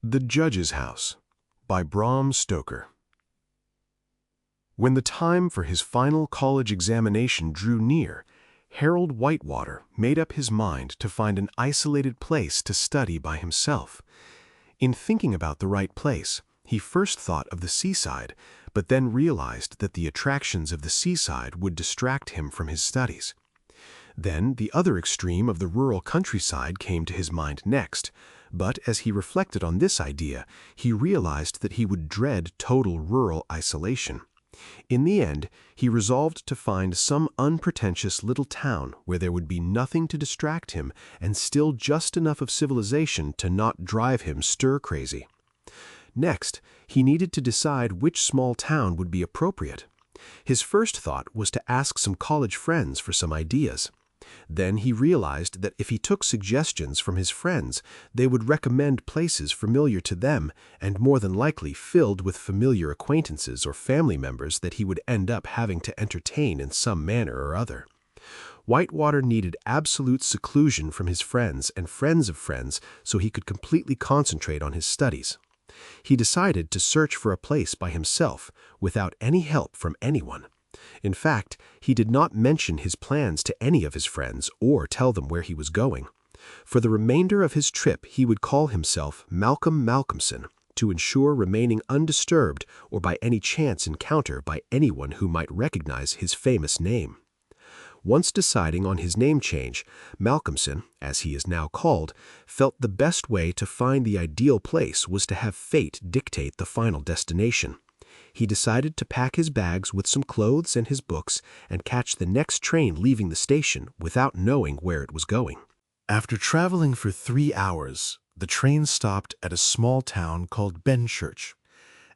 The Judge's House by Bram Stoker. When the time for his final college examination drew near, Harold Whitewater made up his mind to find an isolated place to study by himself. In thinking about the right place, he first thought of the seaside, but then realized that the attractions of the seaside would distract him from his studies. Then the other extreme of the rural countryside came to his mind next, but as he reflected on this idea, he realized that he would dread total rural isolation. In the end, he resolved to find some unpretentious little town where there would be nothing to distract him and still just enough of civilization to not drive him stir-crazy. Next, he needed to decide which small town would be appropriate. His first thought was to ask some college friends for some ideas. Then he realized that if he took suggestions from his friends, they would recommend places familiar to them and more than likely filled with familiar acquaintances or family members that he would end up having to entertain in some manner or other. Whitewater needed absolute seclusion from his friends and friends of friends so he could completely concentrate on his studies. He decided to search for a place by himself without any help from anyone. In fact, he did not mention his plans to any of his friends or tell them where he was going. For the remainder of his trip, he would call himself Malcolm Malcolmson to ensure remaining undisturbed or by any chance encounter by anyone who might recognize his famous name. Once deciding on his name change, Malcolmson, as he is now called, felt the best way to find the ideal place was to have fate dictate the final destination. He decided to pack his bags with some clothes and his books and catch the next train leaving the station without knowing where it was going. After traveling for 3 hours, the train stopped at a small town called Benchurch.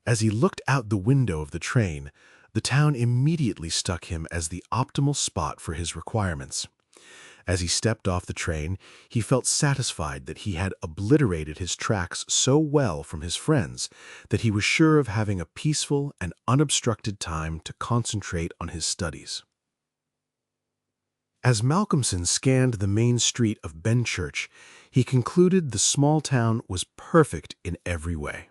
As he looked out the window of the train, the town immediately struck him as the optimal spot for his requirements. As he stepped off the train, he felt satisfied that he had obliterated his tracks so well from his friends that he was sure of having a peaceful and unobstructed time to concentrate on his studies. As Malcolmson scanned the main street of Benchurch, he concluded the small town was perfect in every way.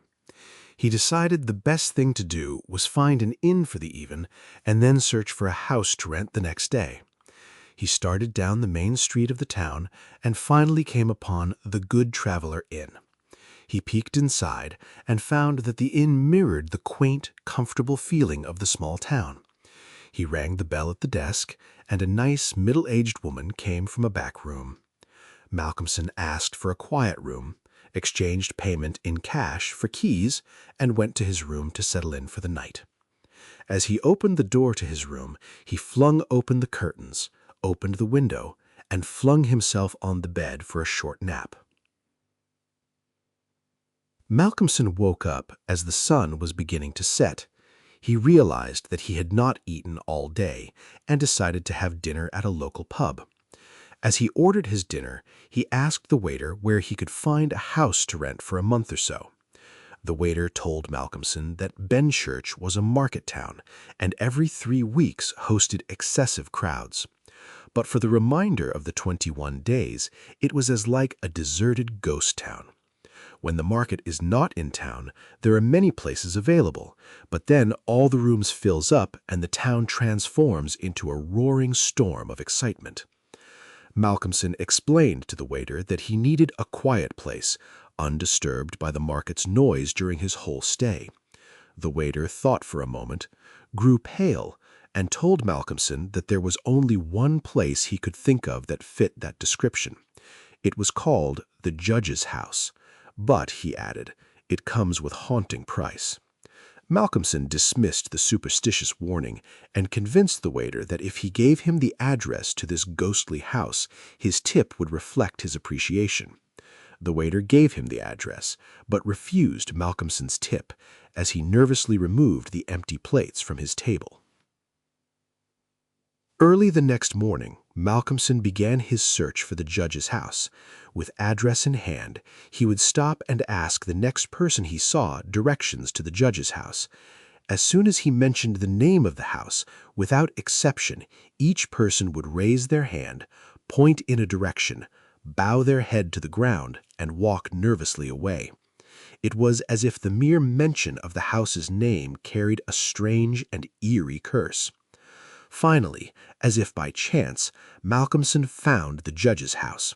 He decided the best thing to do was find an inn for the evening and then search for a house to rent the next day. He started down the main street of the town and finally came upon the Good Traveler Inn. He peeked inside and found that the inn mirrored the quaint, comfortable feeling of the small town. He rang the bell at the desk, and a nice, middle-aged woman came from a back room. Malcolmson asked for a quiet room, exchanged payment in cash for keys, and went to his room to settle in for the night. As he opened the door to his room, he flung open the curtains, opened the window, and flung himself on the bed for a short nap. Malcolmson woke up as the sun was beginning to set. He realized that he had not eaten all day and decided to have dinner at a local pub. As he ordered his dinner, he asked the waiter where he could find a house to rent for a month or so. The waiter told Malcolmson that Benchurch was a market town and every 3 weeks hosted excessive crowds. But for the remainder of the 21 days, it was as like a deserted ghost town. When the market is not in town, there are many places available, but then all the rooms fills up and the town transforms into a roaring storm of excitement. Malcolmson explained to the waiter that he needed a quiet place, undisturbed by the market's noise during his whole stay. The waiter thought for a moment, grew pale, and told Malcolmson that there was only one place he could think of that fit that description. It was called the Judge's House, but, he added, it comes with haunting price. Malcolmson dismissed the superstitious warning and convinced the waiter that if he gave him the address to this ghostly house, his tip would reflect his appreciation. The waiter gave him the address, but refused Malcolmson's tip as he nervously removed the empty plates from his table. Early the next morning, Malcolmson began his search for the judge's house. With address in hand, he would stop and ask the next person he saw directions to the judge's house. As soon as he mentioned the name of the house, without exception, each person would raise their hand, point in a direction, bow their head to the ground, and walk nervously away. It was as if the mere mention of the house's name carried a strange and eerie curse. Finally, as if by chance, Malcolmson found the judge's house.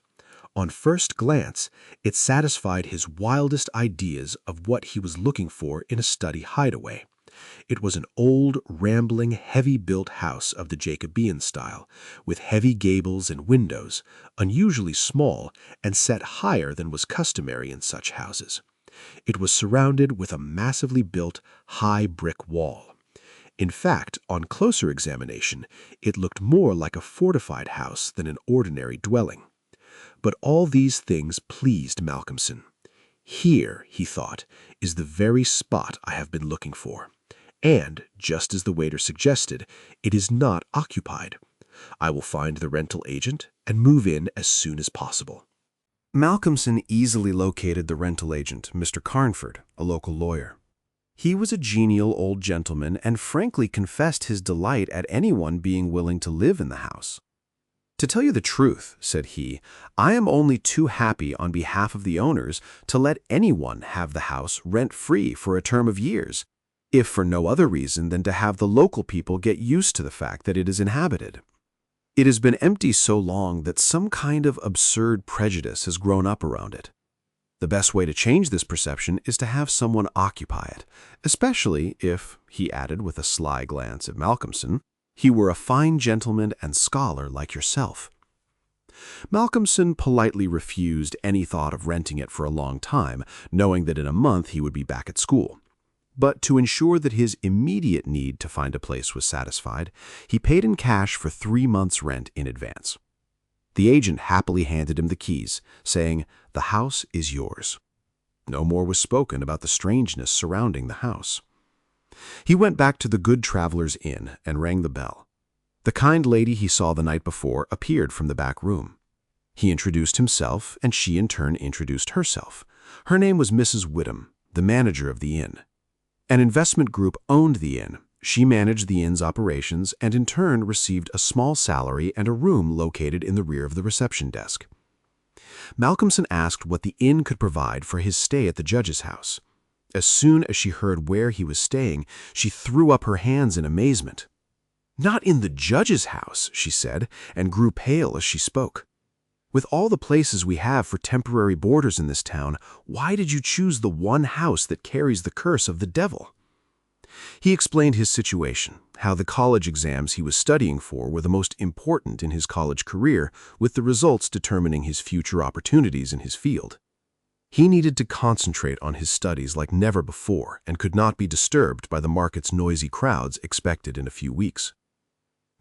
On first glance, it satisfied his wildest ideas of what he was looking for in a study hideaway. It was an old, rambling, heavy-built house of the Jacobean style, with heavy gables and windows, unusually small and set higher than was customary in such houses. It was surrounded with a massively built, high brick wall. In fact, on closer examination, it looked more like a fortified house than an ordinary dwelling. But all these things pleased Malcolmson. Here, he thought, is the very spot I have been looking for. And, just as the waiter suggested, it is not occupied. I will find the rental agent and move in as soon as possible. Malcolmson easily located the rental agent, Mr. Carnford, a local lawyer. He was a genial old gentleman and frankly confessed his delight at anyone being willing to live in the house. "To tell you the truth," said he, "I am only too happy on behalf of the owners to let anyone have the house rent-free for a term of years, if for no other reason than to have the local people get used to the fact that it is inhabited. It has been empty so long that some kind of absurd prejudice has grown up around it. The best way to change this perception is to have someone occupy it, especially if," he added with a sly glance at Malcolmson, "he were a fine gentleman and scholar like yourself." Malcolmson politely refused any thought of renting it for a long time, knowing that in a month he would be back at school. But to ensure that his immediate need to find a place was satisfied, he paid in cash for 3 months' rent in advance. The agent happily handed him the keys, saying, "The house is yours." No more was spoken about the strangeness surrounding the house. He went back to the Good Travelers Inn and rang the bell. The kind lady he saw the night before appeared from the back room. He introduced himself, and she in turn introduced herself. Her name was Mrs. Whittam, the manager of the inn. An investment group owned the inn. She managed the inn's operations and in turn received a small salary and a room located in the rear of the reception desk. Malcolmson asked what the inn could provide for his stay at the judge's house. As soon as she heard where he was staying, she threw up her hands in amazement. "Not in the judge's house," she said, and grew pale as she spoke. "With all the places we have for temporary boarders in this town, why did you choose the one house that carries the curse of the devil?" He explained his situation, how the college exams he was studying for were the most important in his college career, with the results determining his future opportunities in his field. He needed to concentrate on his studies like never before and could not be disturbed by the market's noisy crowds expected in a few weeks.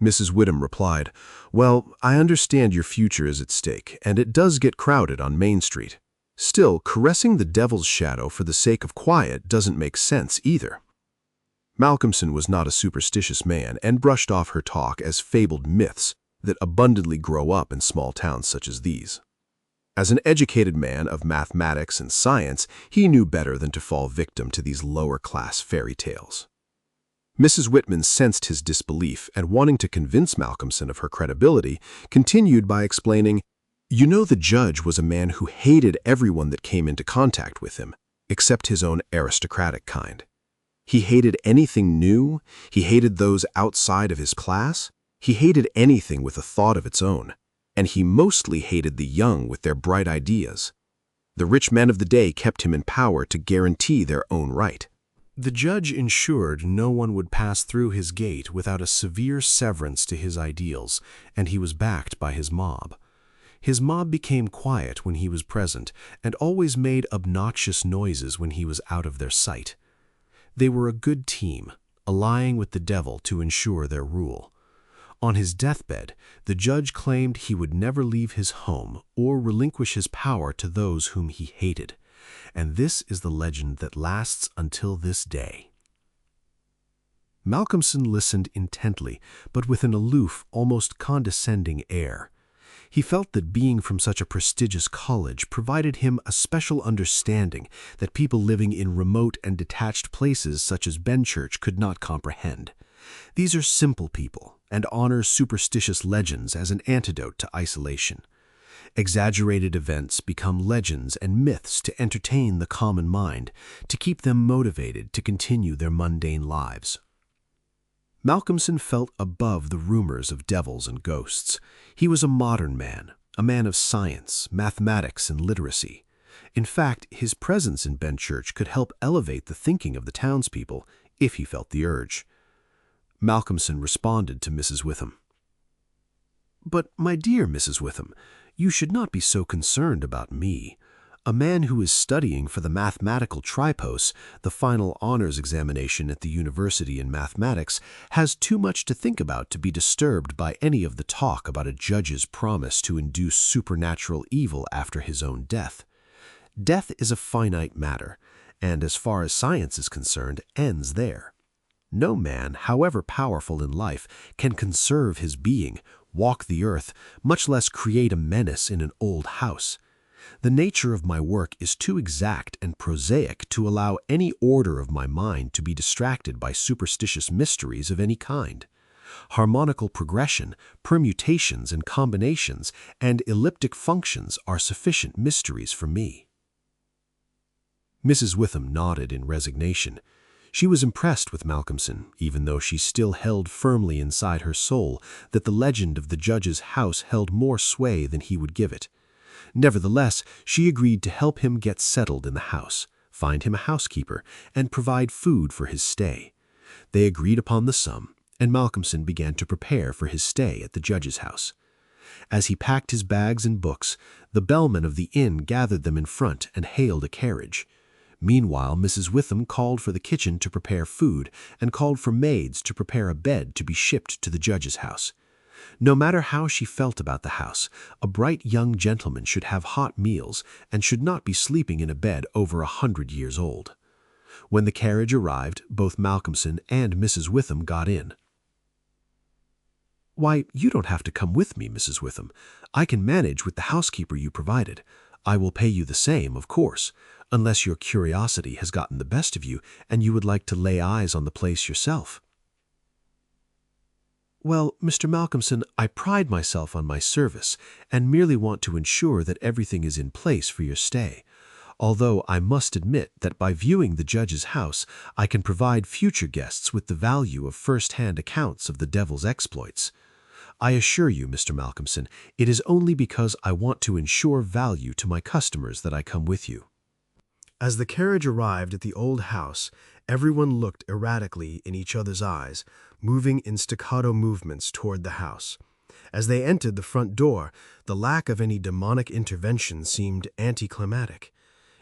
Mrs. Whittam replied, "Well, I understand your future is at stake, and it does get crowded on Main Street. Still, caressing the devil's shadow for the sake of quiet doesn't make sense either." Malcolmson was not a superstitious man and brushed off her talk as fabled myths that abundantly grow up in small towns such as these. As an educated man of mathematics and science, he knew better than to fall victim to these lower-class fairy tales. Mrs. Whitman sensed his disbelief and, wanting to convince Malcolmson of her credibility, continued by explaining, "You know the judge was a man who hated everyone that came into contact with him, except his own aristocratic kind. He hated anything new, he hated those outside of his class, he hated anything with a thought of its own, and he mostly hated the young with their bright ideas. The rich men of the day kept him in power to guarantee their own right. The judge ensured no one would pass through his gate without a severe severance to his ideals, and he was backed by his mob. His mob became quiet when he was present and always made obnoxious noises when he was out of their sight. They were a good team, allying with the devil to ensure their rule. On his deathbed, the judge claimed he would never leave his home or relinquish his power to those whom he hated. And this is the legend that lasts until this day." Malcolmson listened intently, but with an aloof, almost condescending air. He felt that being from such a prestigious college provided him a special understanding that people living in remote and detached places such as Benchurch could not comprehend. These are simple people and honor superstitious legends as an antidote to isolation. Exaggerated events become legends and myths to entertain the common mind, to keep them motivated to continue their mundane lives. Malcolmson felt above the rumors of devils and ghosts. He was a modern man, a man of science, mathematics, and literacy. In fact, his presence in Benchurch could help elevate the thinking of the townspeople if he felt the urge. Malcolmson responded to Mrs. Witham. "But, my dear Mrs. Witham, you should not be so concerned about me. A man who is studying for the mathematical tripos, the final honors examination at the university in mathematics, has too much to think about to be disturbed by any of the talk about a judge's promise to induce supernatural evil after his own death. Death is a finite matter, and as far as science is concerned, ends there. No man, however powerful in life, can conserve his being, walk the earth, much less create a menace in an old house. The nature of my work is too exact and prosaic to allow any order of my mind to be distracted by superstitious mysteries of any kind. Harmonical progression, permutations and combinations, and elliptic functions are sufficient mysteries for me." Mrs. Witham nodded in resignation. She was impressed with Malcolmson, even though she still held firmly inside her soul that the legend of the judge's house held more sway than he would give it. Nevertheless, she agreed to help him get settled in the house, find him a housekeeper, and provide food for his stay. They agreed upon the sum, and Malcolmson began to prepare for his stay at the judge's house. As he packed his bags and books, the bellman of the inn gathered them in front and hailed a carriage. Meanwhile, Mrs. Witham called for the kitchen to prepare food and called for maids to prepare a bed to be shipped to the judge's house. No matter how she felt about the house, a bright young gentleman should have hot meals and should not be sleeping in a bed over 100 years old. When the carriage arrived, both Malcolmson and Mrs. Witham got in. "Why, you don't have to come with me, Mrs. Witham. I can manage with the housekeeper you provided. I will pay you the same, of course, unless your curiosity has gotten the best of you and you would like to lay eyes on the place yourself." "Well, Mr. Malcolmson, I pride myself on my service and merely want to ensure that everything is in place for your stay, although I must admit that by viewing the judge's house, I can provide future guests with the value of first-hand accounts of the devil's exploits. I assure you, Mr. Malcolmson, it is only because I want to ensure value to my customers that I come with you." As the carriage arrived at the old house, everyone looked erratically in each other's eyes, moving in staccato movements toward the house. As they entered the front door, the lack of any demonic intervention seemed anticlimactic.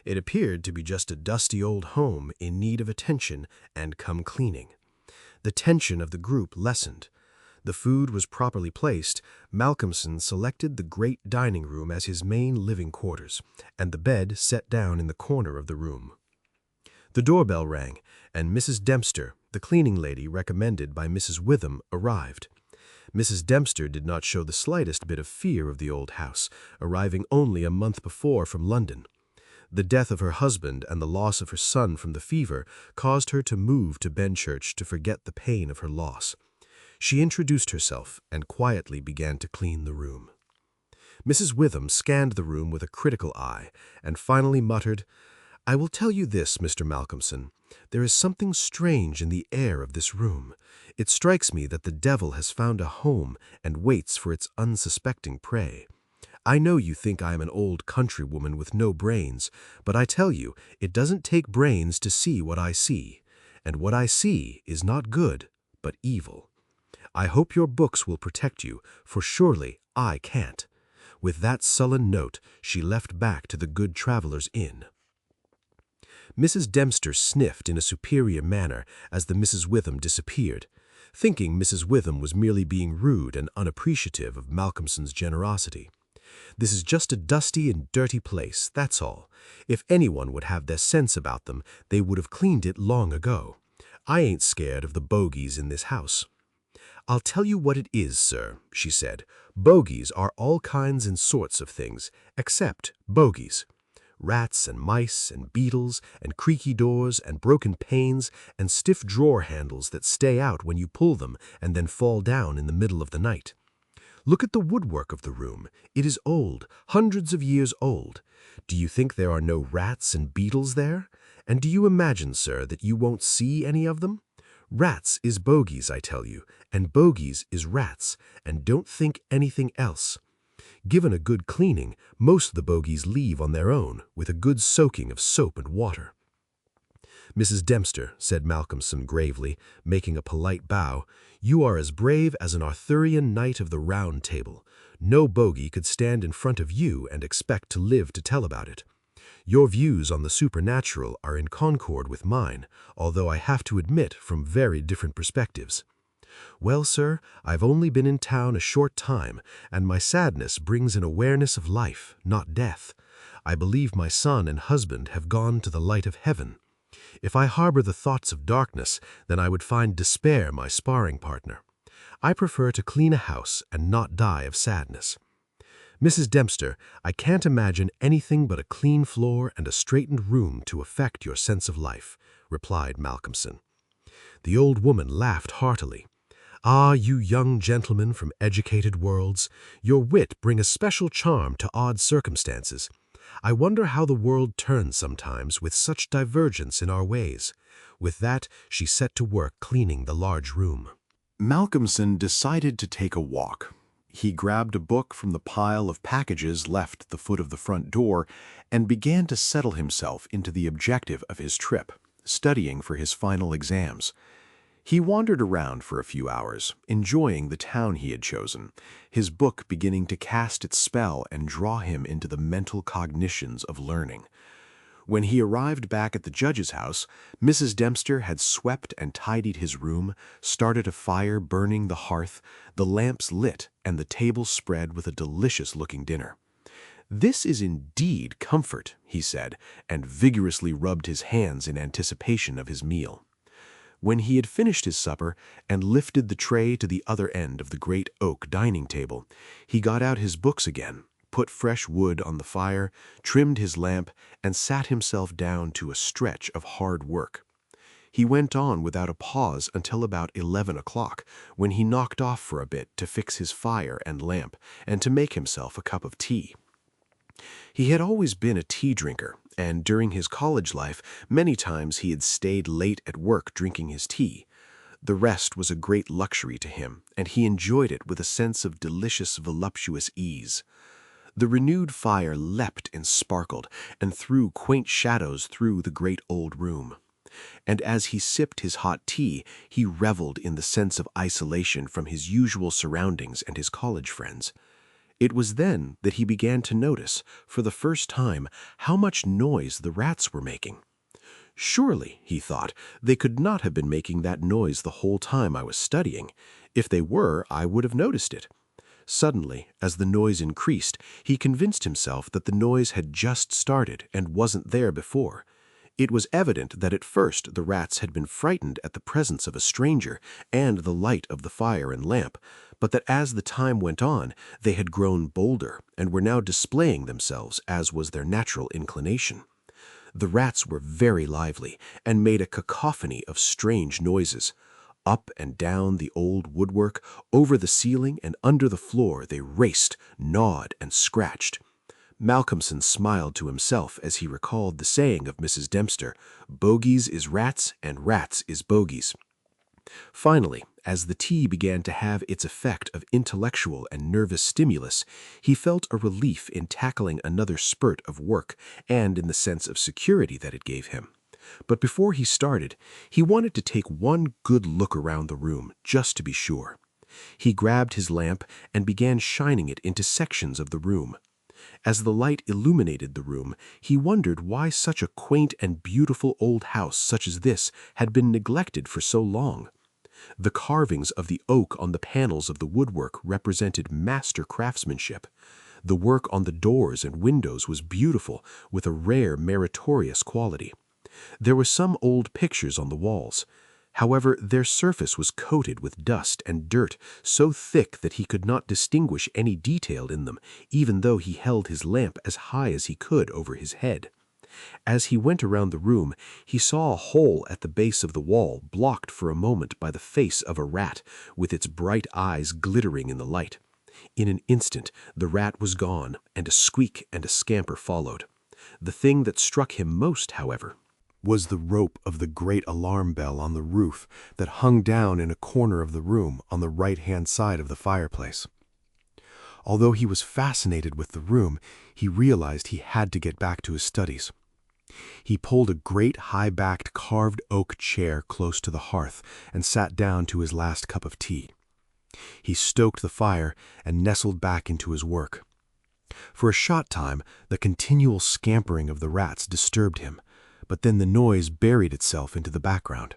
It appeared to be just a dusty old home in need of attention and come cleaning. The tension of the group lessened. The food was properly placed. Malcolmson selected the great dining room as his main living quarters, and the bed set down in the corner of the room. The doorbell rang, and Mrs. Dempster, the cleaning lady recommended by Mrs. Witham, arrived. Mrs. Dempster did not show the slightest bit of fear of the old house, arriving only a month before from London. The death of her husband and the loss of her son from the fever caused her to move to Benchurch to forget the pain of her loss. She introduced herself and quietly began to clean the room. Mrs. Witham scanned the room with a critical eye and finally muttered, "I will tell you this, Mr. Malcolmson. There is something strange in the air of this room. It strikes me that the devil has found a home and waits for its unsuspecting prey. I know you think I am an old countrywoman with no brains, but I tell you, it doesn't take brains to see what I see, and what I see is not good, but evil. I hope your books will protect you, for surely I can't." With that sullen note, she left back to the Good Traveller's Inn. Mrs. Dempster sniffed in a superior manner as the Mrs. Witham disappeared, thinking Mrs. Witham was merely being rude and unappreciative of Malcolmson's generosity. "This is just a dusty and dirty place, that's all. If anyone would have their sense about them, they would have cleaned it long ago. I ain't scared of the bogies in this house." "I'll tell you what it is, sir," she said. "Bogies are all kinds and sorts of things, except bogies. Rats and mice and beetles and creaky doors and broken panes and stiff drawer handles that stay out when you pull them and then fall down in the middle of the night. Look at the woodwork of the room. It is old, hundreds of years old. Do you think there are no rats and beetles there? And do you imagine, sir, that you won't see any of them? Rats is bogies, I tell you, and bogies is rats, and don't think anything else. Given a good cleaning, most of the bogies leave on their own, with a good soaking of soap and water. Mrs. Dempster, said Malcolmson gravely, making a polite bow, you are as brave as an Arthurian knight of the Round Table. No bogie could stand in front of you and expect to live to tell about it. Your views on the supernatural are in concord with mine, although I have to admit from very different perspectives. Well, sir, I've only been in town a short time, and my sadness brings an awareness of life, not death. I believe my son and husband have gone to the light of heaven. If I harbor the thoughts of darkness, then I would find despair my sparring partner. I prefer to clean a house and not die of sadness. Mrs. Dempster, I can't imagine anything but a clean floor and a straightened room to affect your sense of life, replied Malcolmson. The old woman laughed heartily. Ah, you young gentlemen from educated worlds, your wit bring a special charm to odd circumstances. I wonder how the world turns sometimes with such divergence in our ways. With that, she set to work cleaning the large room. Malcolmson decided to take a walk. He grabbed a book from the pile of packages left at the foot of the front door and began to settle himself into the objective of his trip, studying for his final exams. He wandered around for a few hours, enjoying the town he had chosen, his book beginning to cast its spell and draw him into the mental cognitions of learning. When he arrived back at the judge's house, Mrs. Dempster had swept and tidied his room, started a fire burning the hearth, the lamps lit, and the table spread with a delicious-looking dinner. "This is indeed comfort," he said, and vigorously rubbed his hands in anticipation of his meal. When he had finished his supper and lifted the tray to the other end of the great oak dining table, he got out his books again, put fresh wood on the fire, trimmed his lamp, and sat himself down to a stretch of hard work. He went on without a pause until about 11 o'clock, when he knocked off for a bit to fix his fire and lamp and to make himself a cup of tea. He had always been a tea drinker, and during his college life many times he had stayed late at work drinking his tea. The rest was a great luxury to him, and he enjoyed it with a sense of delicious, voluptuous ease. The renewed fire leapt and sparkled and threw quaint shadows through the great old room. And as he sipped his hot tea, he reveled in the sense of isolation from his usual surroundings and his college friends. It was then that he began to notice, for the first time, how much noise the rats were making. Surely, he thought, they could not have been making that noise the whole time I was studying. If they were, I would have noticed it. Suddenly, as the noise increased, he convinced himself that the noise had just started and wasn't there before. It was evident that at first the rats had been frightened at the presence of a stranger and the light of the fire and lamp, but that as the time went on, they had grown bolder and were now displaying themselves as was their natural inclination. The rats were very lively and made a cacophony of strange noises. Up and down the old woodwork, over the ceiling and under the floor they raced, gnawed, and scratched. Malcolmson smiled to himself as he recalled the saying of Mrs. Dempster, "Bogies is rats and rats is bogies." Finally, as the tea began to have its effect of intellectual and nervous stimulus, he felt a relief in tackling another spurt of work and in the sense of security that it gave him. But before he started, he wanted to take one good look around the room, just to be sure. He grabbed his lamp and began shining it into sections of the room. As the light illuminated the room, he wondered why such a quaint and beautiful old house such as this had been neglected for so long. The carvings of the oak on the panels of the woodwork represented master craftsmanship. The work on the doors and windows was beautiful, with a rare meritorious quality. There were some old pictures on the walls. However, their surface was coated with dust and dirt so thick that he could not distinguish any detail in them, even though he held his lamp as high as he could over his head. As he went around the room, he saw a hole at the base of the wall blocked for a moment by the face of a rat, with its bright eyes glittering in the light. In an instant, the rat was gone, and a squeak and a scamper followed. The thing that struck him most, however, was the rope of the great alarm bell on the roof that hung down in a corner of the room on the right-hand side of the fireplace. Although he was fascinated with the room, he realized he had to get back to his studies. He pulled a great high-backed carved oak chair close to the hearth and sat down to his last cup of tea. He stoked the fire and nestled back into his work. For a short time, the continual scampering of the rats disturbed him, but then the noise buried itself into the background.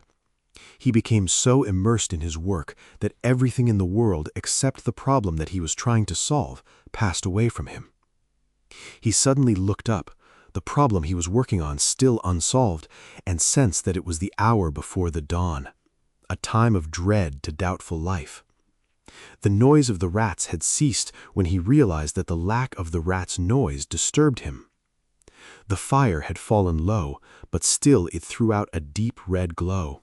He became so immersed in his work that everything in the world except the problem that he was trying to solve passed away from him. He suddenly looked up, the problem he was working on still unsolved, and sensed that it was the hour before the dawn, a time of dread to doubtful life. The noise of the rats had ceased when he realized that the lack of the rats' noise disturbed him. The fire had fallen low, but still it threw out a deep red glow.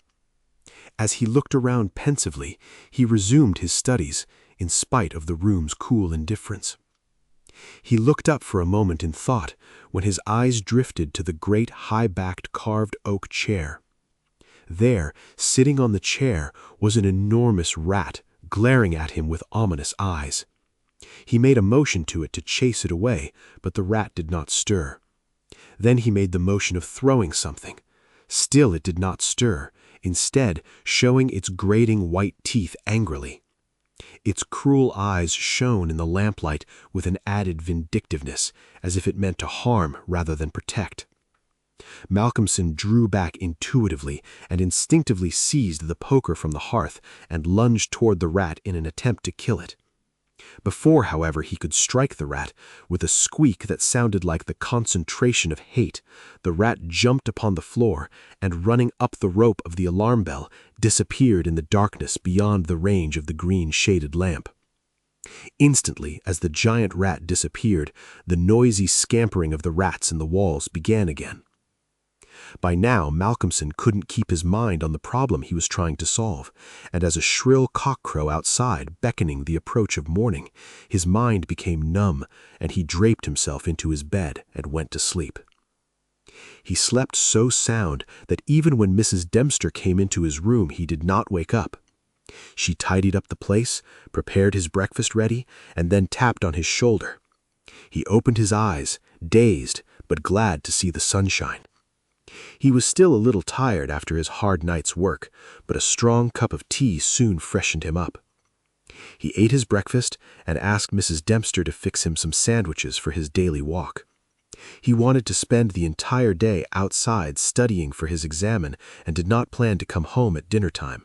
As he looked around pensively, he resumed his studies, in spite of the room's cool indifference. He looked up for a moment in thought, when his eyes drifted to the great high-backed carved oak chair. There, sitting on the chair, was an enormous rat, glaring at him with ominous eyes. He made a motion to it to chase it away, but the rat did not stir. Then he made the motion of throwing something. Still it did not stir, instead showing its grating white teeth angrily. Its cruel eyes shone in the lamplight with an added vindictiveness, as if it meant to harm rather than protect. Malcolmson drew back intuitively and instinctively seized the poker from the hearth and lunged toward the rat in an attempt to kill it. Before, however, he could strike the rat, with a squeak that sounded like the concentration of hate, the rat jumped upon the floor and, running up the rope of the alarm bell, disappeared in the darkness beyond the range of the green-shaded lamp. Instantly, as the giant rat disappeared, the noisy scampering of the rats in the walls began again. By now, Malcolmson couldn't keep his mind on the problem he was trying to solve, and as a shrill cockcrow outside beckoning the approach of morning, his mind became numb, and he draped himself into his bed and went to sleep. He slept so sound that even when Mrs. Dempster came into his room, he did not wake up. She tidied up the place, prepared his breakfast ready, and then tapped on his shoulder. He opened his eyes, dazed, but glad to see the sunshine. He was still a little tired after his hard night's work, but a strong cup of tea soon freshened him up. He ate his breakfast and asked Mrs. Dempster to fix him some sandwiches for his daily walk. He wanted to spend the entire day outside studying for his examen and did not plan to come home at dinner time.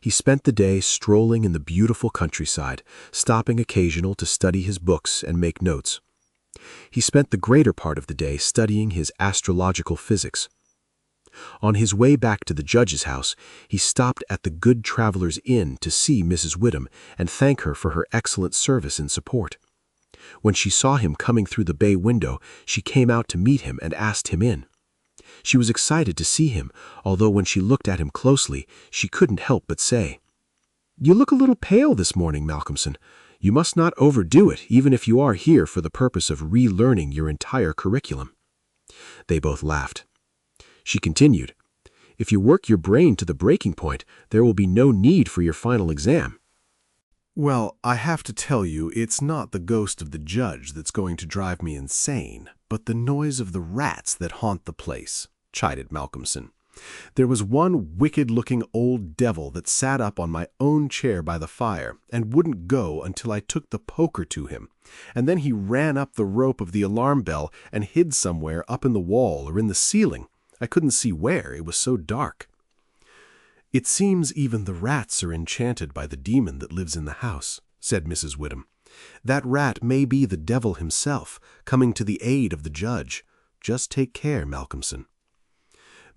He spent the day strolling in the beautiful countryside, stopping occasionally to study his books and make notes. He spent the greater part of the day studying his astrological physics. On his way back to the judge's house, he stopped at the Good Travelers Inn to see Mrs. Whittam and thank her for her excellent service and support. When she saw him coming through the bay window, she came out to meet him and asked him in. She was excited to see him, although when she looked at him closely, she couldn't help but say, "You look a little pale this morning, Malcolmson. You must not overdo it, even if you are here for the purpose of relearning your entire curriculum." They both laughed. She continued, "If you work your brain to the breaking point, there will be no need for your final exam." Well, I have to tell you, it's not the ghost of the judge that's going to drive me insane, but the noise of the rats that haunt the place, chided Malcolmson. There was one wicked-looking old devil that sat up on my own chair by the fire and wouldn't go until I took the poker to him, and then he ran up the rope of the alarm bell and hid somewhere up in the wall or in the ceiling. I couldn't see where, it was so dark. It seems even the rats are enchanted by the demon that lives in the house, said Mrs. Whittam. That rat may be the devil himself, coming to the aid of the judge. Just take care, Malcolmson.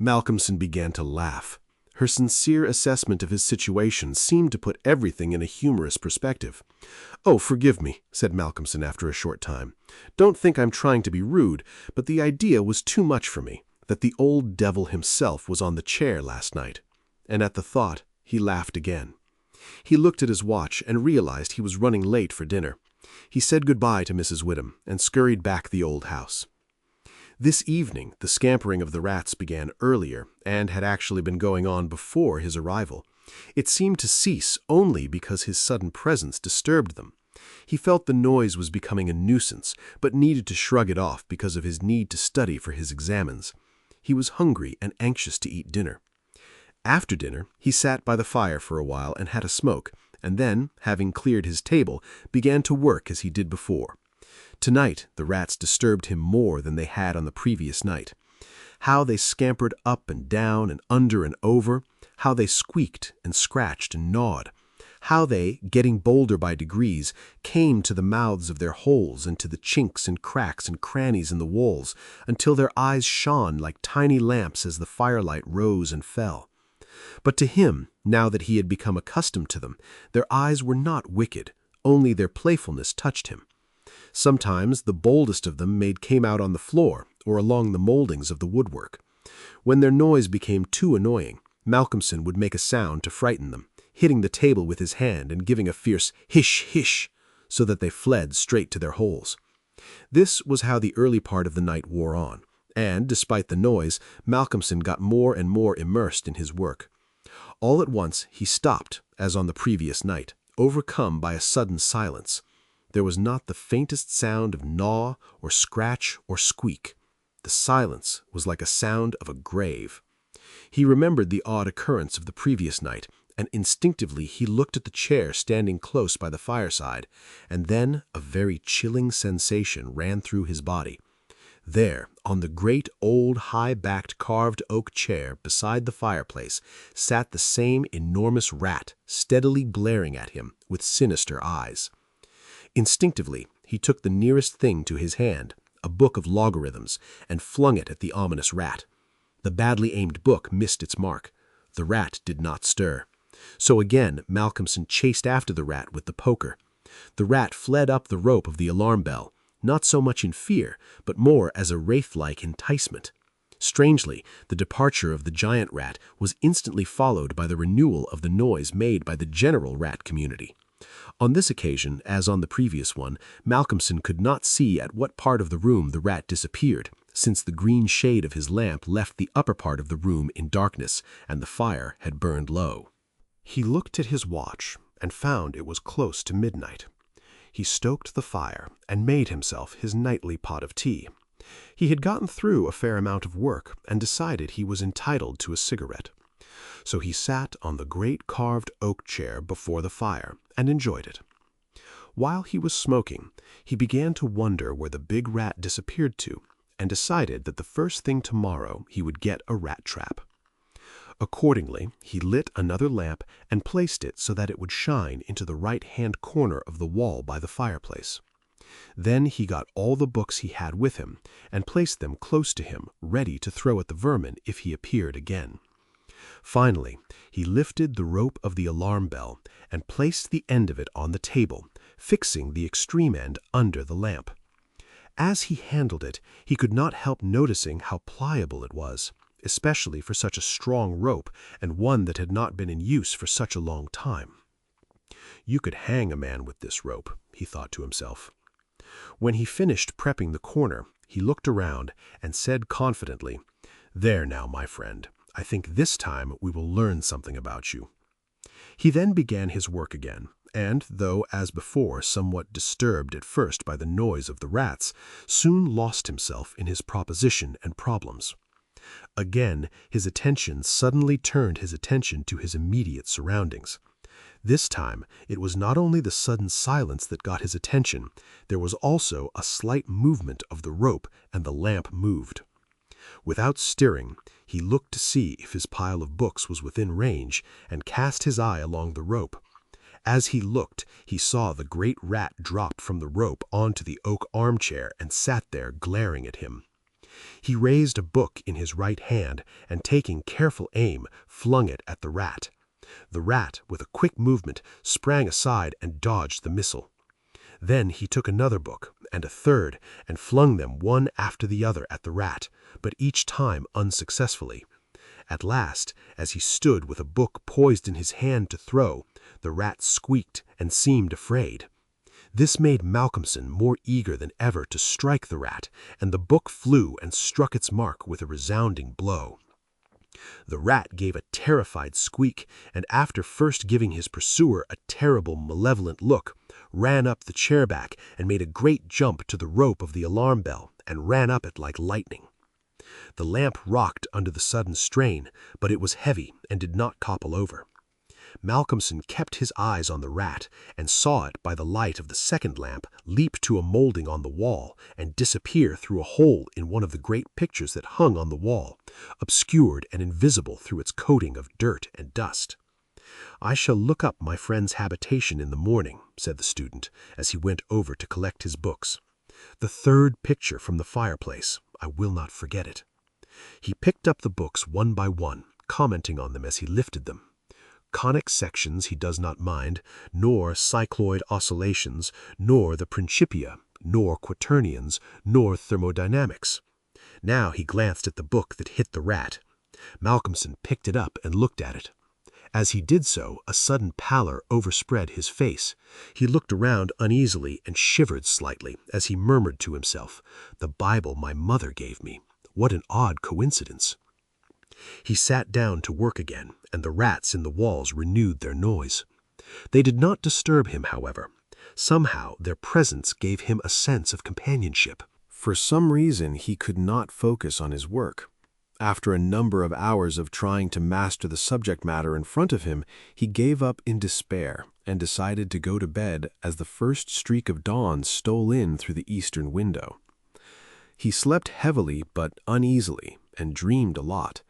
Malcolmson began to laugh. Her sincere assessment of his situation seemed to put everything in a humorous perspective. "Oh, forgive me," said Malcolmson after a short time. "Don't think I'm trying to be rude, but the idea was too much for me, that the old devil himself was on the chair last night." And at the thought, he laughed again. He looked at his watch and realized he was running late for dinner. He said goodbye to Mrs. Whittam and scurried back the old house. This evening, the scampering of the rats began earlier and had actually been going on before his arrival. It seemed to cease only because his sudden presence disturbed them. He felt the noise was becoming a nuisance, but needed to shrug it off because of his need to study for his examens. He was hungry and anxious to eat dinner. After dinner, he sat by the fire for a while and had a smoke, and then, having cleared his table, began to work as he did before. Tonight, the rats disturbed him more than they had on the previous night. How they scampered up and down and under and over, how they squeaked and scratched and gnawed, how they, getting bolder by degrees, came to the mouths of their holes and to the chinks and cracks and crannies in the walls, until their eyes shone like tiny lamps as the firelight rose and fell. But to him, now that he had become accustomed to them, their eyes were not wicked, only their playfulness touched him. Sometimes the boldest of them came out on the floor or along the moldings of the woodwork. When their noise became too annoying, Malcolmson would make a sound to frighten them, hitting the table with his hand and giving a fierce hish hish, so that they fled straight to their holes. This was how the early part of the night wore on, and, despite the noise, Malcolmson got more and more immersed in his work. All at once he stopped, as on the previous night, overcome by a sudden silence. There was not the faintest sound of gnaw or scratch or squeak. The silence was like a sound of a grave. He remembered the odd occurrence of the previous night, and instinctively he looked at the chair standing close by the fireside, and then a very chilling sensation ran through his body. There, on the great old high-backed carved oak chair beside the fireplace, sat the same enormous rat, steadily glaring at him with sinister eyes. Instinctively, he took the nearest thing to his hand, a book of logarithms, and flung it at the ominous rat. The badly aimed book missed its mark. The rat did not stir. So again Malcolmson chased after the rat with the poker. The rat fled up the rope of the alarm bell, not so much in fear, but more as a wraith-like enticement. Strangely, the departure of the giant rat was instantly followed by the renewal of the noise made by the general rat community. On this occasion, as on the previous one, Malcolmson could not see at what part of the room the rat disappeared, since the green shade of his lamp left the upper part of the room in darkness, and the fire had burned low. He looked at his watch and found it was close to midnight. He stoked the fire and made himself his nightly pot of tea. He had gotten through a fair amount of work and decided he was entitled to a cigarette. So he sat on the great carved oak chair before the fire and enjoyed it. While he was smoking, he began to wonder where the big rat disappeared to, and decided that the first thing tomorrow he would get a rat trap. Accordingly, he lit another lamp and placed it so that it would shine into the right-hand corner of the wall by the fireplace. Then he got all the books he had with him and placed them close to him, ready to throw at the vermin if he appeared again. Finally, he lifted the rope of the alarm bell and placed the end of it on the table, fixing the extreme end under the lamp. As he handled it, he could not help noticing how pliable it was, especially for such a strong rope and one that had not been in use for such a long time. You could hang a man with this rope, he thought to himself. When he finished prepping the corner, he looked around and said confidently, "There now, my friend, I think this time we will learn something about you." He then began his work again, and, though as before somewhat disturbed at first by the noise of the rats, soon lost himself in his proposition and problems. Again, his attention suddenly turned his attention to his immediate surroundings. This time, it was not only the sudden silence that got his attention, there was also a slight movement of the rope, and the lamp moved. Without stirring, he looked to see if his pile of books was within range, and cast his eye along the rope. As he looked, he saw the great rat drop from the rope onto the oak armchair and sat there glaring at him. He raised a book in his right hand, and taking careful aim, flung it at the rat. The rat, with a quick movement, sprang aside and dodged the missile. Then he took another book, and a third, and flung them one after the other at the rat, but each time unsuccessfully. At last, as he stood with a book poised in his hand to throw, the rat squeaked and seemed afraid. This made Malcolmson more eager than ever to strike the rat, and the book flew and struck its mark with a resounding blow. The rat gave a terrified squeak, and after first giving his pursuer a terrible, malevolent look, ran up the chair back and made a great jump to the rope of the alarm bell and ran up it like lightning. The lamp rocked under the sudden strain, but it was heavy and did not topple over. Malcolmson kept his eyes on the rat and saw it, by the light of the second lamp, leap to a molding on the wall and disappear through a hole in one of the great pictures that hung on the wall, obscured and invisible through its coating of dirt and dust. "I shall look up my friend's habitation in the morning," said the student, as he went over to collect his books. "The third picture from the fireplace. I will not forget it." He picked up the books one by one, commenting on them as he lifted them. Conic sections he does not mind, nor cycloid oscillations, nor the Principia, nor quaternions, nor thermodynamics. Now he glanced at the book that hit the rat. Malcolmson picked it up and looked at it. As he did so, a sudden pallor overspread his face. He looked around uneasily and shivered slightly as he murmured to himself, "The Bible my mother gave me. What an odd coincidence." He sat down to work again, and the rats in the walls renewed their noise. They did not disturb him, however. Somehow their presence gave him a sense of companionship. For some reason, he could not focus on his work. After a number of hours of trying to master the subject matter in front of him, he gave up in despair and decided to go to bed as the first streak of dawn stole in through the eastern window. He slept heavily but uneasily and dreamed a lot.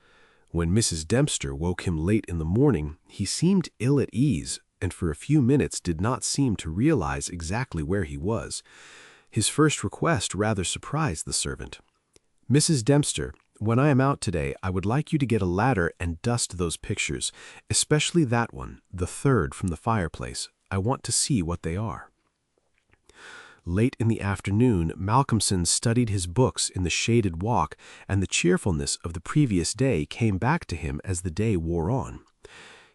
When Mrs. Dempster woke him late in the morning, he seemed ill at ease and for a few minutes did not seem to realize exactly where he was. His first request rather surprised the servant. "Mrs. Dempster, when I am out today, I would like you to get a ladder and dust those pictures, especially that one, the third from the fireplace. I want to see what they are." Late in the afternoon, Malcolmson studied his books in the shaded walk, and the cheerfulness of the previous day came back to him as the day wore on.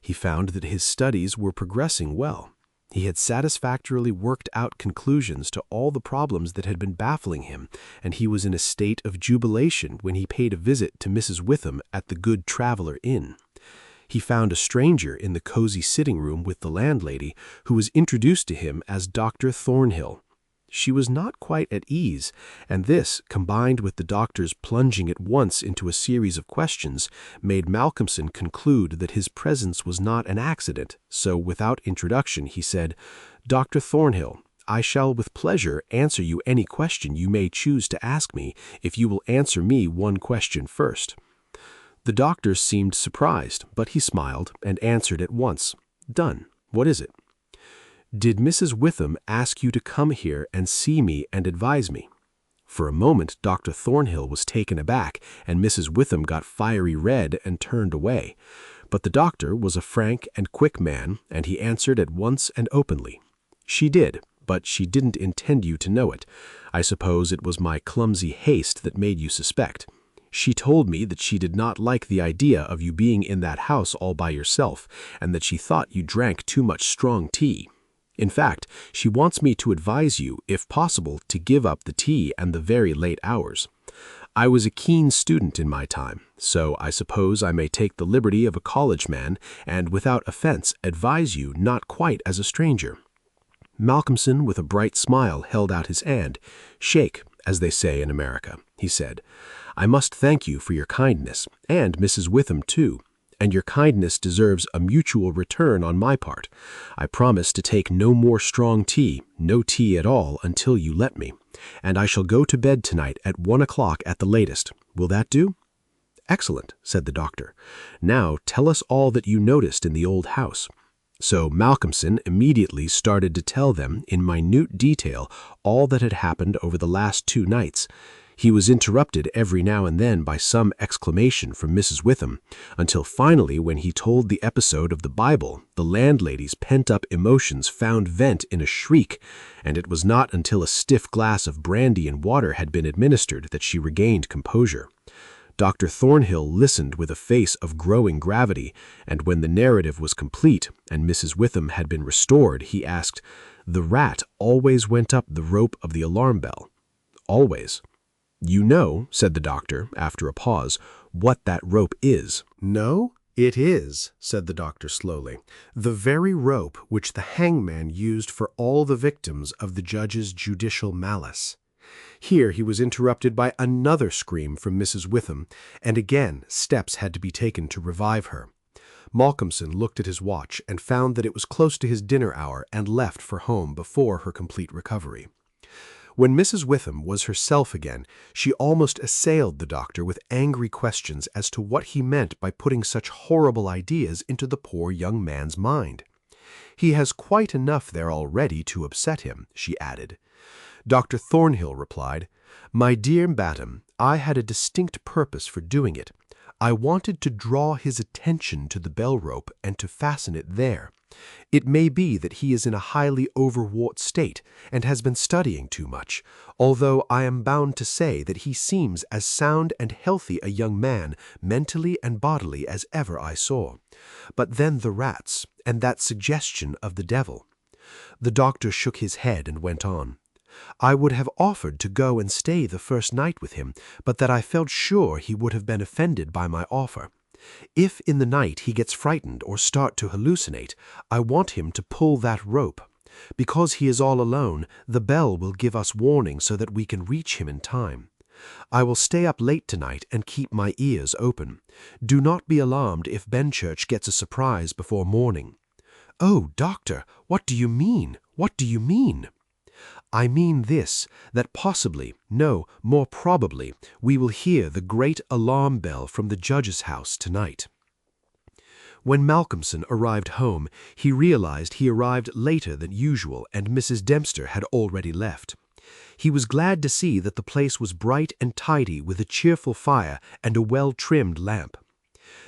He found that his studies were progressing well. He had satisfactorily worked out conclusions to all the problems that had been baffling him, and he was in a state of jubilation when he paid a visit to Mrs. Witham at the Good Traveller Inn. He found a stranger in the cozy sitting room with the landlady, who was introduced to him as Dr. Thornhill. She was not quite at ease, and this, combined with the doctor's plunging at once into a series of questions, made Malcolmson conclude that his presence was not an accident, so without introduction he said, "Dr. Thornhill, I shall with pleasure answer you any question you may choose to ask me, if you will answer me one question first." The doctor seemed surprised, but he smiled and answered at once, "Done. What is it?" "Did Mrs. Witham ask you to come here and see me and advise me?" For a moment Dr. Thornhill was taken aback, and Mrs. Witham got fiery red and turned away. But the doctor was a frank and quick man, and he answered at once and openly. "She did, but she didn't intend you to know it. I suppose it was my clumsy haste that made you suspect. She told me that she did not like the idea of you being in that house all by yourself, and that she thought you drank too much strong tea. In fact, she wants me to advise you, if possible, to give up the tea and the very late hours. I was a keen student in my time, so I suppose I may take the liberty of a college man and, without offense, advise you not quite as a stranger." Malcolmson, with a bright smile, held out his hand. "Shake, as they say in America," he said. "I must thank you for your kindness, and Mrs. Witham too. And your kindness deserves a mutual return on my part. I promise to take no more strong tea, no tea at all, until you let me. And I shall go to bed tonight at 1 o'clock at the latest. Will that do?" "Excellent," said the doctor. "Now tell us all that you noticed in the old house." So Malcolmson immediately started to tell them in minute detail all that had happened over the last 2 nights. He was interrupted every now and then by some exclamation from Mrs. Witham, until finally, when he told the episode of the Bible, the landlady's pent-up emotions found vent in a shriek, and it was not until a stiff glass of brandy and water had been administered that she regained composure. Dr. Thornhill listened with a face of growing gravity, and when the narrative was complete and Mrs. Witham had been restored, he asked, "The rat always went up the rope of the alarm bell?" "Always." "You know," said the doctor, after a pause, "what that rope is." "No, it is," said the doctor slowly, "the very rope which the hangman used for all the victims of the judge's judicial malice." Here he was interrupted by another scream from Mrs. Witham, and again steps had to be taken to revive her. Malcolmson looked at his watch and found that it was close to his dinner hour and left for home before her complete recovery. When Mrs. Witham was herself again, she almost assailed the doctor with angry questions as to what he meant by putting such horrible ideas into the poor young man's mind. "He has quite enough there already to upset him," she added. Dr. Thornhill replied, "My dear madam, I had a distinct purpose for doing it. I wanted to draw his attention to the bell rope and to fasten it there. It may be that he is in a highly overwrought state and has been studying too much, although I am bound to say that he seems as sound and healthy a young man, mentally and bodily, as ever I saw. But then the rats, and that suggestion of the devil." The doctor shook his head and went on. "I would have offered to go and stay the first night with him, but that I felt sure he would have been offended by my offer. If in the night he gets frightened or start to hallucinate, I want him to pull that rope. Because he is all alone, the bell will give us warning so that we can reach him in time. I will stay up late tonight and keep my ears open. Do not be alarmed if Benchurch gets a surprise before morning." "Oh, doctor, what do you mean? What do you mean?" "I mean this, that possibly, no, more probably, we will hear the great alarm bell from the judge's house tonight." When Malcolmson arrived home, he realized he arrived later than usual and Mrs. Dempster had already left. He was glad to see that the place was bright and tidy with a cheerful fire and a well-trimmed lamp.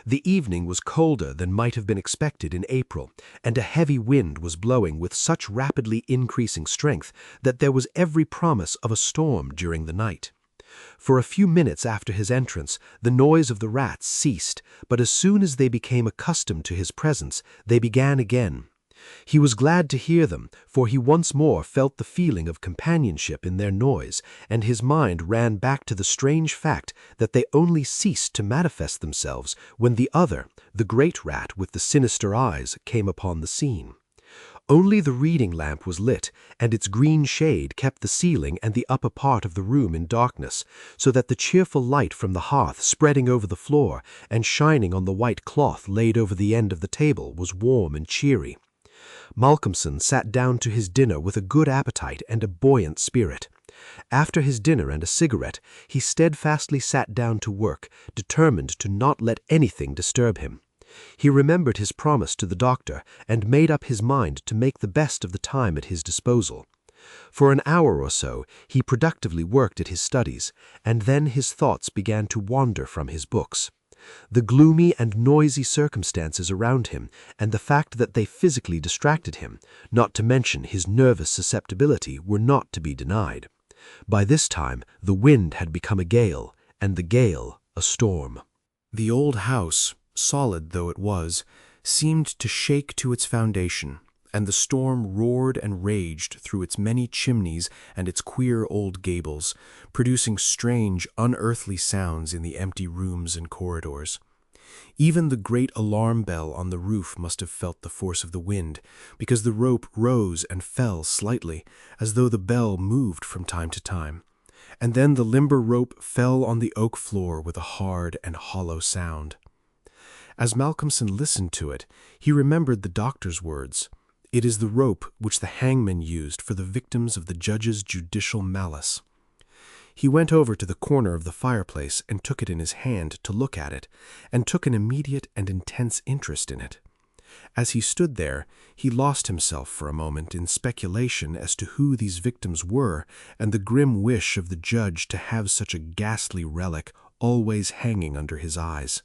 The evening was colder than might have been expected in April, and a heavy wind was blowing with such rapidly increasing strength that there was every promise of a storm during the night. For a few minutes after his entrance, the noise of the rats ceased, but as soon as they became accustomed to his presence, they began again. He was glad to hear them, for he once more felt the feeling of companionship in their noise, and his mind ran back to the strange fact that they only ceased to manifest themselves when the other, the great rat with the sinister eyes, came upon the scene. Only the reading lamp was lit, and its green shade kept the ceiling and the upper part of the room in darkness, so that the cheerful light from the hearth spreading over the floor and shining on the white cloth laid over the end of the table was warm and cheery. Malcolmson sat down to his dinner with a good appetite and a buoyant spirit. After his dinner and a cigarette, he steadfastly sat down to work, determined to not let anything disturb him. He remembered his promise to the doctor and made up his mind to make the best of the time at his disposal. For an hour or so he productively worked at his studies, and then his thoughts began to wander from his books. The gloomy and noisy circumstances around him, and the fact that they physically distracted him, not to mention his nervous susceptibility, were not to be denied. By this time the wind had become a gale, and the gale a storm. The old house, solid though it was, seemed to shake to its foundation, and the storm roared and raged through its many chimneys and its queer old gables, producing strange, unearthly sounds in the empty rooms and corridors. Even the great alarm bell on the roof must have felt the force of the wind, because the rope rose and fell slightly, as though the bell moved from time to time. And then the limber rope fell on the oak floor with a hard and hollow sound. As Malcolmson listened to it, he remembered the doctor's words. It is the rope which the hangman used for the victims of the judge's judicial malice. He went over to the corner of the fireplace and took it in his hand to look at it, and took an immediate and intense interest in it. As he stood there, he lost himself for a moment in speculation as to who these victims were, and the grim wish of the judge to have such a ghastly relic always hanging under his eyes.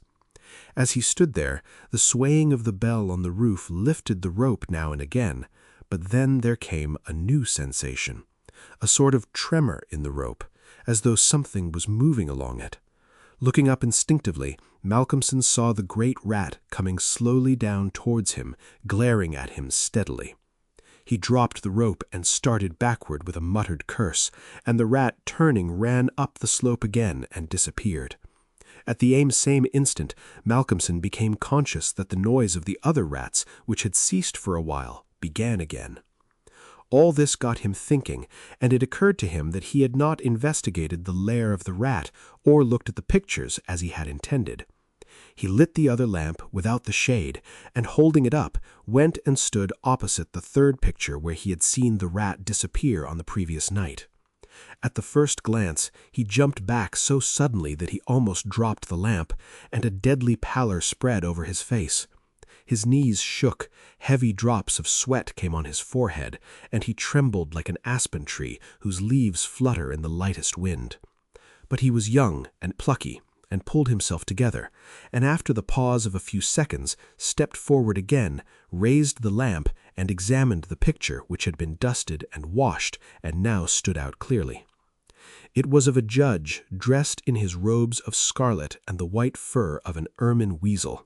As he stood there, the swaying of the bell on the roof lifted the rope now and again, but then there came a new sensation, a sort of tremor in the rope, as though something was moving along it. Looking up instinctively, Malcolmson saw the great rat coming slowly down towards him, glaring at him steadily. He dropped the rope and started backward with a muttered curse, and the rat, turning, ran up the slope again and disappeared. At the same instant, Malcolmson became conscious that the noise of the other rats, which had ceased for a while, began again. All this got him thinking, and it occurred to him that he had not investigated the lair of the rat or looked at the pictures as he had intended. He lit the other lamp without the shade, and holding it up, went and stood opposite the third picture where he had seen the rat disappear on the previous night. At the first glance, he jumped back so suddenly that he almost dropped the lamp, and a deadly pallor spread over his face. His knees shook, heavy drops of sweat came on his forehead, and he trembled like an aspen tree whose leaves flutter in the lightest wind. But he was young and plucky, and pulled himself together, and after the pause of a few seconds, stepped forward again, raised the lamp, and examined the picture which had been dusted and washed and now stood out clearly. It was of a judge dressed in his robes of scarlet and the white fur of an ermine weasel.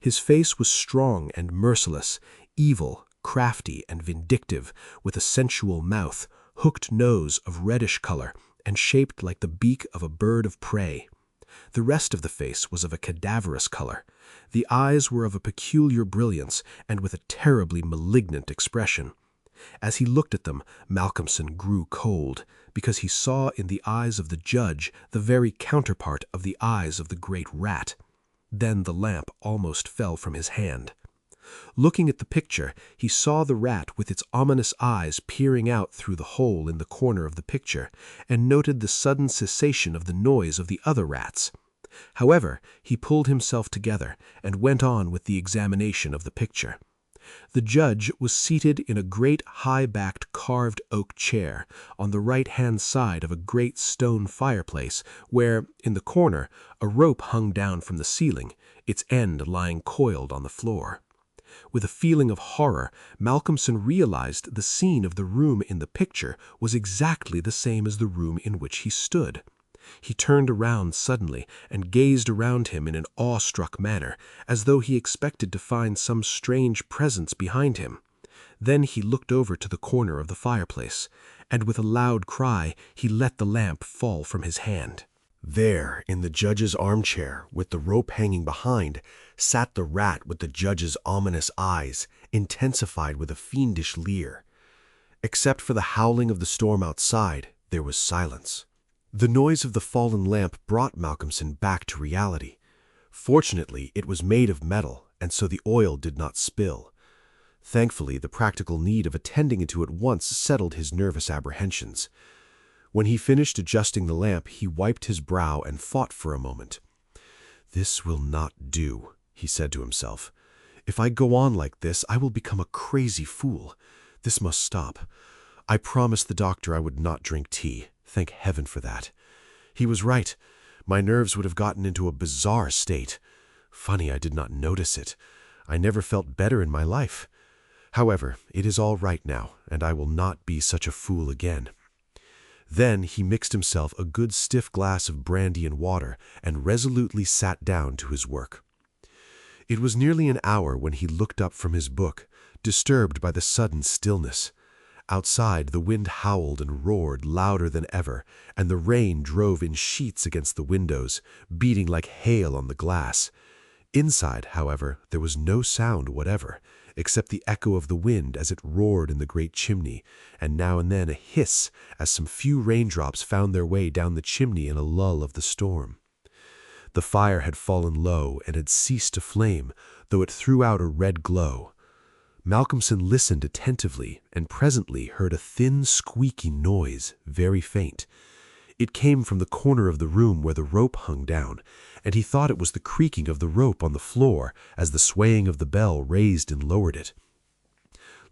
His face was strong and merciless, evil, crafty, and vindictive, with a sensual mouth, hooked nose of reddish color, and shaped like the beak of a bird of prey. The rest of the face was of a cadaverous color. The eyes were of a peculiar brilliance, and with a terribly malignant expression. As he looked at them, Malcolmson grew cold, because he saw in the eyes of the judge the very counterpart of the eyes of the great rat. Then the lamp almost fell from his hand. Looking at the picture, he saw the rat with its ominous eyes peering out through the hole in the corner of the picture, and noted the sudden cessation of the noise of the other rats. However, he pulled himself together and went on with the examination of the picture. The judge was seated in a great high-backed carved oak chair on the right-hand side of a great stone fireplace where, in the corner, a rope hung down from the ceiling, its end lying coiled on the floor. With a feeling of horror, Malcolmson realized the scene of the room in the picture was exactly the same as the room in which he stood. He turned around suddenly and gazed around him in an awestruck manner, as though he expected to find some strange presence behind him. Then he looked over to the corner of the fireplace, and with a loud cry he let the lamp fall from his hand. There, in the judge's armchair, with the rope hanging behind, sat the rat with the judge's ominous eyes, intensified with a fiendish leer. Except for the howling of the storm outside, there was silence. The noise of the fallen lamp brought Malcolmson back to reality. Fortunately, it was made of metal, and so the oil did not spill. Thankfully, the practical need of attending to it once settled his nervous apprehensions. When he finished adjusting the lamp, he wiped his brow and thought for a moment. "This will not do," he said to himself. "If I go on like this, I will become a crazy fool. This must stop. I promised the doctor I would not drink tea. Thank heaven for that. He was right. My nerves would have gotten into a bizarre state. Funny I did not notice it. I never felt better in my life. However, it is all right now, and I will not be such a fool again." Then he mixed himself a good stiff glass of brandy and water and resolutely sat down to his work. It was nearly an hour when he looked up from his book, disturbed by the sudden stillness. Outside, the wind howled and roared louder than ever, and the rain drove in sheets against the windows, beating like hail on the glass. Inside, however, there was no sound whatever, except the echo of the wind as it roared in the great chimney, and now and then a hiss as some few raindrops found their way down the chimney in a lull of the storm. The fire had fallen low and had ceased to flame, though it threw out a red glow. Malcolmson listened attentively and presently heard a thin, squeaky noise, very faint. It came from the corner of the room where the rope hung down, and he thought it was the creaking of the rope on the floor as the swaying of the bell raised and lowered it.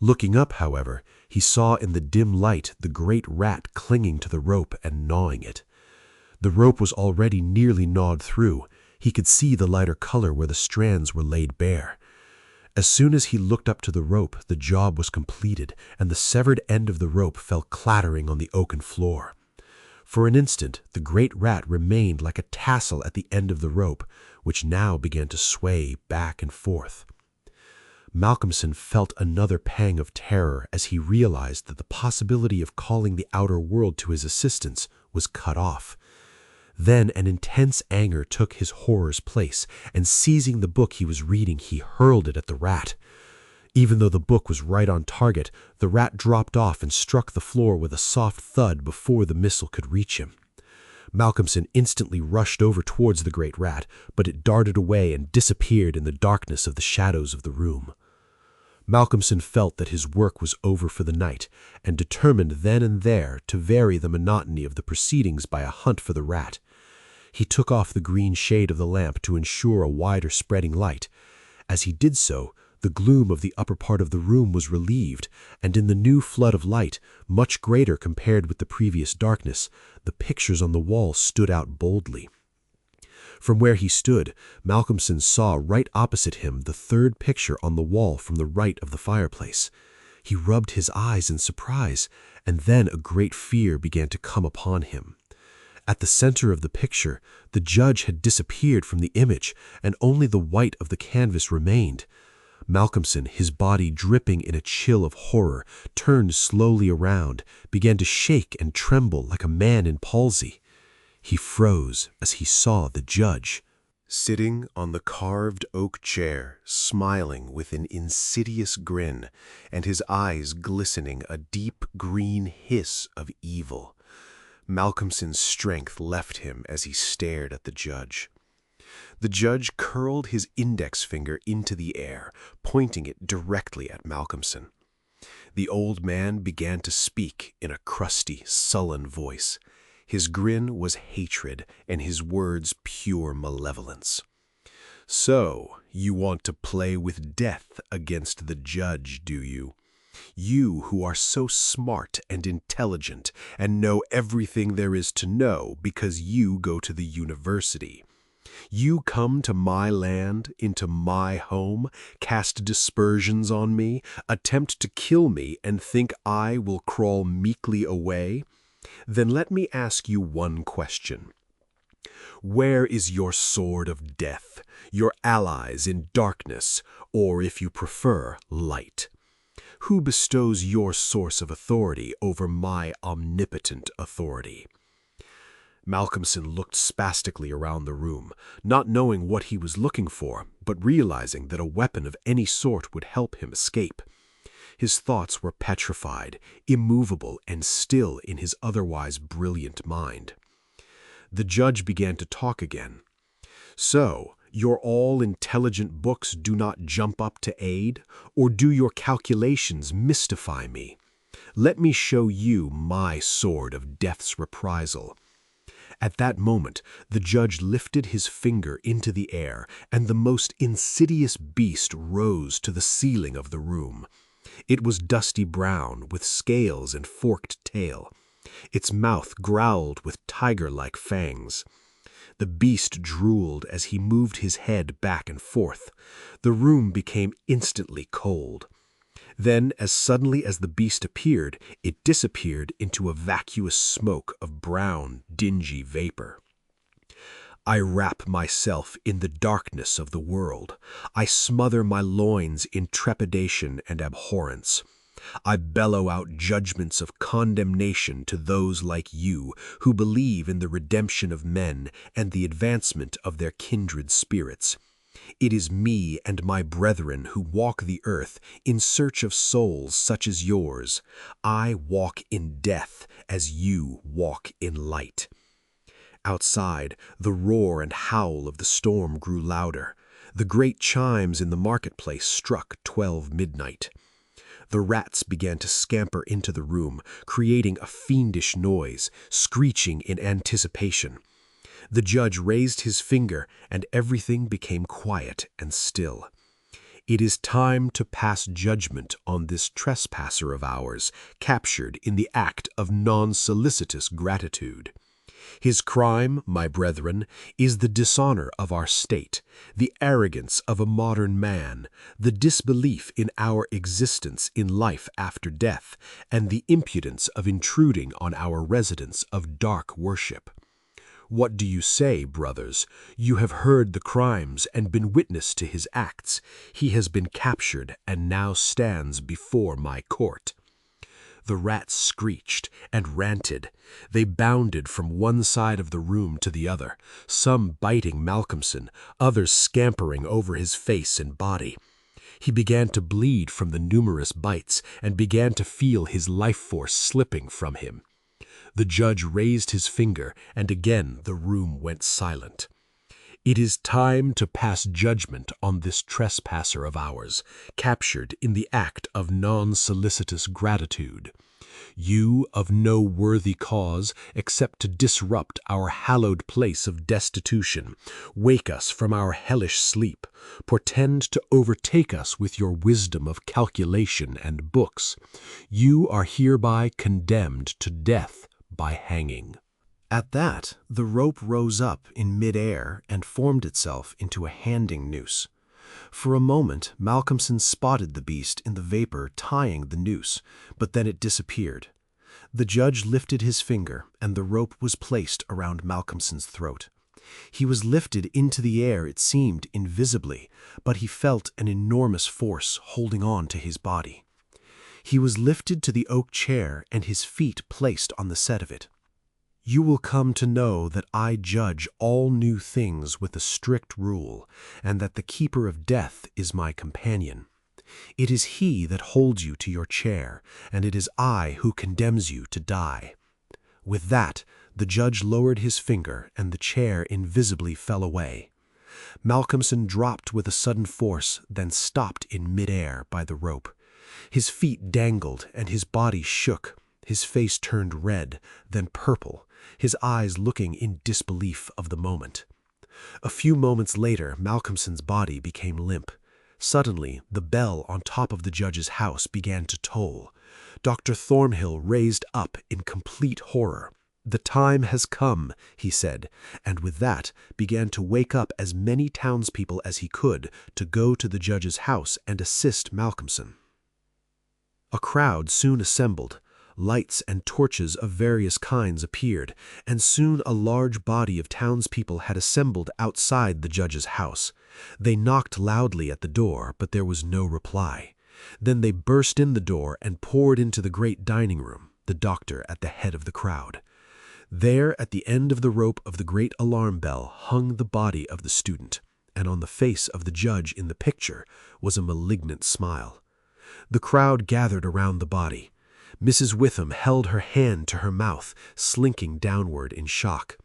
Looking up, however, he saw in the dim light the great rat clinging to the rope and gnawing it. The rope was already nearly gnawed through. He could see the lighter color where the strands were laid bare. As soon as he looked up to the rope, the job was completed, and the severed end of the rope fell clattering on the oaken floor. For an instant, the great rat remained like a tassel at the end of the rope, which now began to sway back and forth. Malcolmson felt another pang of terror as he realized that the possibility of calling the outer world to his assistance was cut off. Then an intense anger took his horror's place, and seizing the book he was reading, he hurled it at the rat. Even though the book was right on target, the rat dropped off and struck the floor with a soft thud before the missile could reach him. Malcolmson instantly rushed over towards the great rat, but it darted away and disappeared in the darkness of the shadows of the room. Malcolmson felt that his work was over for the night, and determined then and there to vary the monotony of the proceedings by a hunt for the rat. He took off the green shade of the lamp to ensure a wider spreading light. As he did so, the gloom of the upper part of the room was relieved, and in the new flood of light, much greater compared with the previous darkness, the pictures on the wall stood out boldly. From where he stood, Malcolmson saw right opposite him the third picture on the wall from the right of the fireplace. He rubbed his eyes in surprise, and then a great fear began to come upon him. At the center of the picture, the judge had disappeared from the image, and only the white of the canvas remained. Malcolmson, his body dripping in a chill of horror, turned slowly around, began to shake and tremble like a man in palsy. He froze as he saw the judge, sitting on the carved oak chair, smiling with an insidious grin, and his eyes glistening a deep green hiss of evil. Malcolmson's strength left him as he stared at the judge. The judge curled his index finger into the air, pointing it directly at Malcolmson. The old man began to speak in a crusty, sullen voice. His grin was hatred, and his words pure malevolence. "So, you want to play with death against the judge, do you? You who are so smart and intelligent and know everything there is to know because you go to the university. You come to my land, into my home, cast dispersions on me, attempt to kill me, and think I will crawl meekly away? Then let me ask you one question. Where is your sword of death, your allies in darkness, or if you prefer, light? Who bestows your source of authority over my omnipotent authority?" Malcolmson looked spastically around the room, not knowing what he was looking for, but realizing that a weapon of any sort would help him escape. His thoughts were petrified, immovable, and still in his otherwise brilliant mind. The judge began to talk again. "So, your all-intelligent books do not jump up to aid, or do your calculations mystify me? Let me show you my sword of death's reprisal." At that moment, the judge lifted his finger into the air, and the most insidious beast rose to the ceiling of the room. It was dusty brown, with scales and forked tail. Its mouth growled with tiger-like fangs. The beast drooled as he moved his head back and forth. The room became instantly cold. Then, as suddenly as the beast appeared, it disappeared into a vacuous smoke of brown, dingy vapor. "I wrap myself in the darkness of the world. I smother my loins in trepidation and abhorrence. I bellow out judgments of condemnation to those like you who believe in the redemption of men and the advancement of their kindred spirits. It is me and my brethren who walk the earth in search of souls such as yours. I walk in death as you walk in light." Outside, the roar and howl of the storm grew louder. The great chimes in the marketplace struck 12 midnight. The rats began to scamper into the room, creating a fiendish noise, screeching in anticipation. The judge raised his finger, and everything became quiet and still. "It is time to pass judgment on this trespasser of ours, captured in the act of non-solicitous gratitude. His crime, my brethren, is the dishonor of our state, the arrogance of a modern man, the disbelief in our existence in life after death, and the impudence of intruding on our residence of dark worship. What do you say, brothers? You have heard the crimes and been witness to his acts. He has been captured and now stands before my court. The rats screeched and ranted. They bounded from one side of the room to the other, some biting Malcolmson, others scampering over his face and body. He began to bleed from the numerous bites and began to feel his life force slipping from him. The judge raised his finger, and again the room went silent. It is time to pass judgment on this trespasser of ours, captured in the act of non-solicitous gratitude. You, of no worthy cause, except to disrupt our hallowed place of destitution, wake us from our hellish sleep, portend to overtake us with your wisdom of calculation and books. You are hereby condemned to death by hanging. At that, the rope rose up in mid-air and formed itself into a handing noose. For a moment, Malcolmson spotted the beast in the vapor tying the noose, but then it disappeared. The judge lifted his finger, and the rope was placed around Malcolmson's throat. He was lifted into the air, it seemed, invisibly, but he felt an enormous force holding on to his body. He was lifted to the oak chair and his feet placed on the set of it. You will come to know that I judge all new things with a strict rule, and that the keeper of death is my companion. It is he that holds you to your chair, and it is I who condemns you to die. With that, the judge lowered his finger, and the chair invisibly fell away. Malcolmson dropped with a sudden force, then stopped in mid-air by the rope. His feet dangled, and his body shook. His face turned red, then purple, his eyes looking in disbelief of the moment. A few moments later, Malcolmson's body became limp. Suddenly, the bell on top of the judge's house began to toll. Dr. Thornhill raised up in complete horror. "The time has come," he said, and with that began to wake up as many townspeople as he could to go to the judge's house and assist Malcolmson. A crowd soon assembled. Lights and torches of various kinds appeared, and soon a large body of townspeople had assembled outside the judge's house. They knocked loudly at the door, but there was no reply. Then they burst in the door and poured into the great dining room, the doctor at the head of the crowd. There, at the end of the rope of the great alarm bell, hung the body of the student, and on the face of the judge in the picture was a malignant smile. The crowd gathered around the body. Mrs. Witham held her hand to her mouth, slinking downward in shock.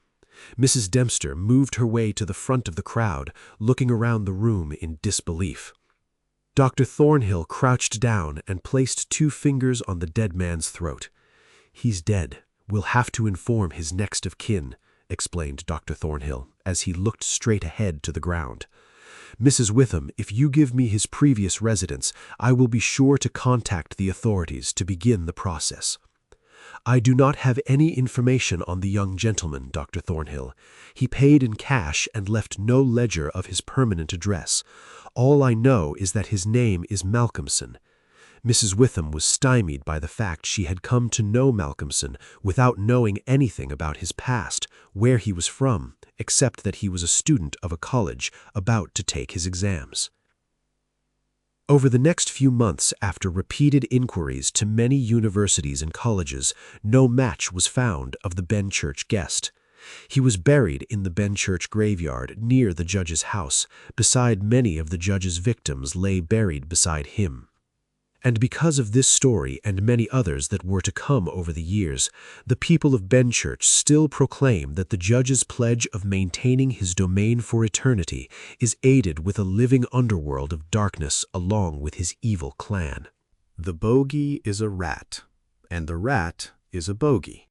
Mrs. Dempster moved her way to the front of the crowd, looking around the room in disbelief. Dr. Thornhill crouched down and placed 2 fingers on the dead man's throat. "He's dead. We'll have to inform his next of kin," explained Dr. Thornhill, as he looked straight ahead to the ground. "Mrs. Witham, if you give me his previous residence, I will be sure to contact the authorities to begin the process." "I do not have any information on the young gentleman, Dr. Thornhill. He paid in cash and left no ledger of his permanent address. All I know is that his name is Malcolmson." Mrs. Witham was stymied by the fact she had come to know Malcolmson without knowing anything about his past, where he was from, except that he was a student of a college about to take his exams. Over the next few months, after repeated inquiries to many universities and colleges, no match was found of the Benchurch guest. He was buried in the Benchurch graveyard near the judge's house, beside many of the judge's victims lay buried beside him. And because of this story and many others that were to come over the years, the people of Benchurch still proclaim that the judge's pledge of maintaining his domain for eternity is aided with a living underworld of darkness along with his evil clan. The bogey is a rat, and the rat is a bogey.